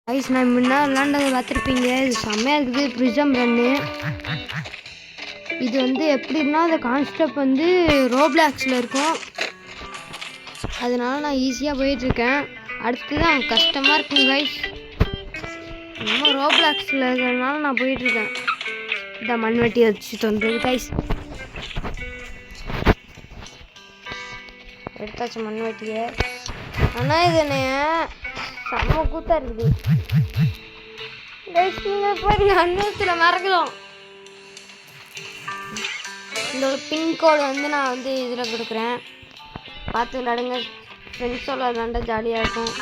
Guys நான் முன்னா விளாண்டதை பார்த்துருப்பீங்க. இது செம்மையாக இருக்குது. ப்ரிசம் ரன்னு இது வந்து எப்படின்னா அந்த கான்ஸ்டெப்ட் வந்து ரோப்ளாக்ஸில் இருக்கும். அதனால நான் ஈஸியாக போயிட்டுருக்கேன். அடுத்து தான் கஷ்டமாக இருக்கும் கைஸ். நம்ம ரோப்ளாக்ஸில் இருக்கிறதுனால நான் போயிட்டுருக்கேன். இந்த மண்வெட்டி வச்சு தந்தது கைஸ். எடுத்தாச்சு மண்வெட்டியை. ஆனால் இது என்ன செம்ம கூத்தாக இருக்குது கைஸ். நீங்கள் பாருங்க அன்னத்தில் மறக்கிறோம். இந்த ஒரு பின்கோடு வந்து நான் வந்து இதில் கொடுக்குறேன். பார்த்து விளாடுங்க. ஃப்ரெண்ட்ஸோட விளாண்டா ஜாலியாக இருக்கும்.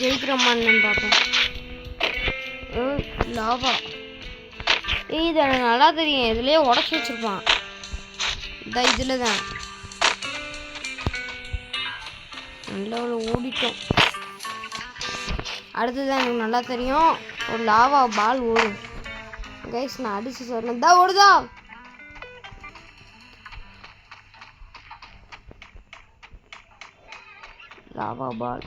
ஜெயிக்கிறோமான்னு பார்ப்போம். லாவா இது எனக்கு நல்லா தெரியும். இதுலேயே உடச்சி வச்சுருப்பான். இதில் தான் நல்லா ஓடிட்டோம். அடுத்ததான் எனக்கு நல்லா தெரியும். ஒரு லாவா பால் ஓடும் கைஸ். நான் அடிச்சு சொல்றேன். தான் ஓடுதா லாவா பால்.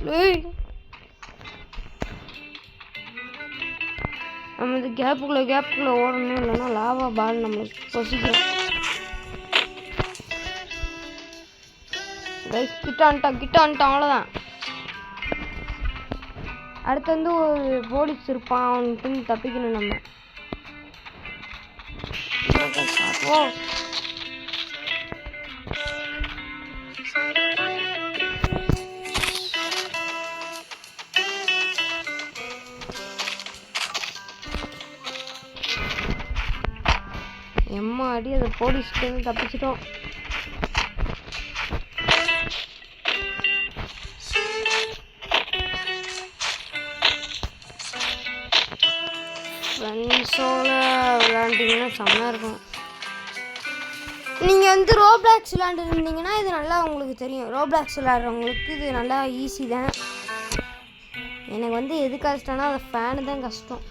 நம்ம இந்த கேப்புக்குள்ளே ஓடணும். இல்லைன்னா லாவா பால் நம்மளை பொசிக்கிறோம் கைஸ். கிட்ட வந்துட்டான் அவ்வளோதான். அடுத்து வந்து ஒரு போலீஸ் இருப்பான். அவனுக்கு தப்பிக்கணும் நம்ம. எம்மா அடி அந்த போலீஸ்க்கு தப்பிச்சிட்டோம். ஃப்ரெண்ட்ஸோட விளாண்டிங்கன்னா செம்மையாக இருக்கும். நீங்கள் வந்து ரோப்ளாக்ஸ் விளாண்டுருந்தீங்கன்னா இது நல்லா உங்களுக்கு தெரியும். ரோப்ளாக்ஸ் விளாட்றவங்களுக்கு இது நல்லா ஈஸி தான். எனக்கு வந்து எது கஷ்டம்னா அந்த ஃபேனு தான் கஷ்டம்.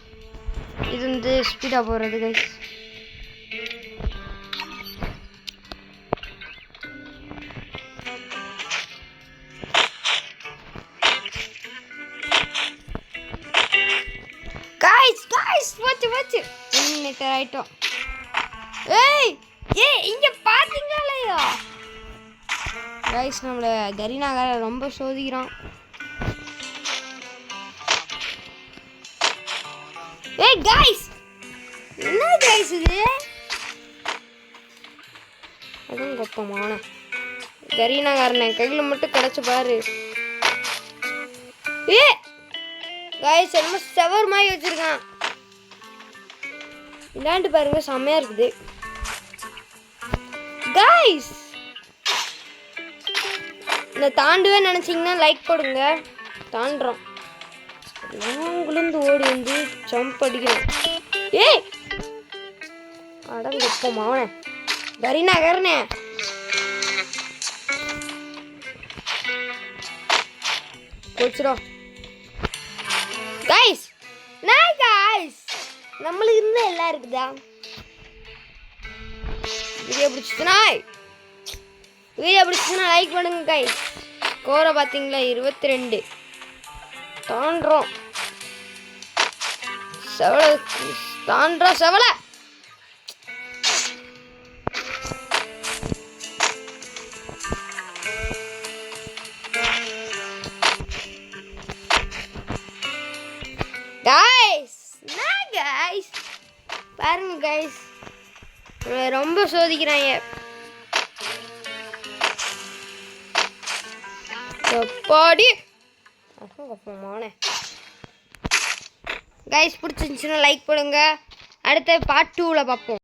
இது வந்து ஸ்பீடாக போகிறது கைஸ். போச்சு மீட்டர் ஆயிட்டோம். இங்க பாத்தீங்களா கைஸ், நம்மள கரீனாகார ரொம்ப சோதிக்கிறான். கைஸ் என்ன கைஸ் இது? அதுவும் கப்பமான கரீனாகாரனை கையில மட்டும் கிடைச்சு பாரு. கைஸ் என்னமோ செவர் மாதிரி வச்சிருக்கான். விளையாண்டு பாருங்க, செம்மையா இருக்குது கைஸ். இந்த தாண்டுவே நினைச்சீங்கன்னா லைக் போடுங்க. தாண்டுறோம். லாங்கிலிருந்து ஓடி வந்து ஜம்ப் அடிக்கிறோம். அடங்கப்போம் அவனை கரீனாகாரனே. போச்சுடா கைஸ். நான் கைஸ் நம்மளுக்கு இருந்தால் எல்லாம் இருக்குதா? வீடியோ பிடிச்சிச்சுன்னா லைக் பண்ணுங்க கைஸ். ஸ்கோரை பார்த்தீங்களா? 22 தாண்டுறோம். செவலை கைஸ். கைஸ் பாருங்க கைஸ், ரொம்ப சோதிக்கிறாங்க. கைஸ் பிடிச்சிருந்துச்சுன்னா லைக் பண்ணுங்க. அடுத்த பார்ட் 2ல பார்ப்போம்.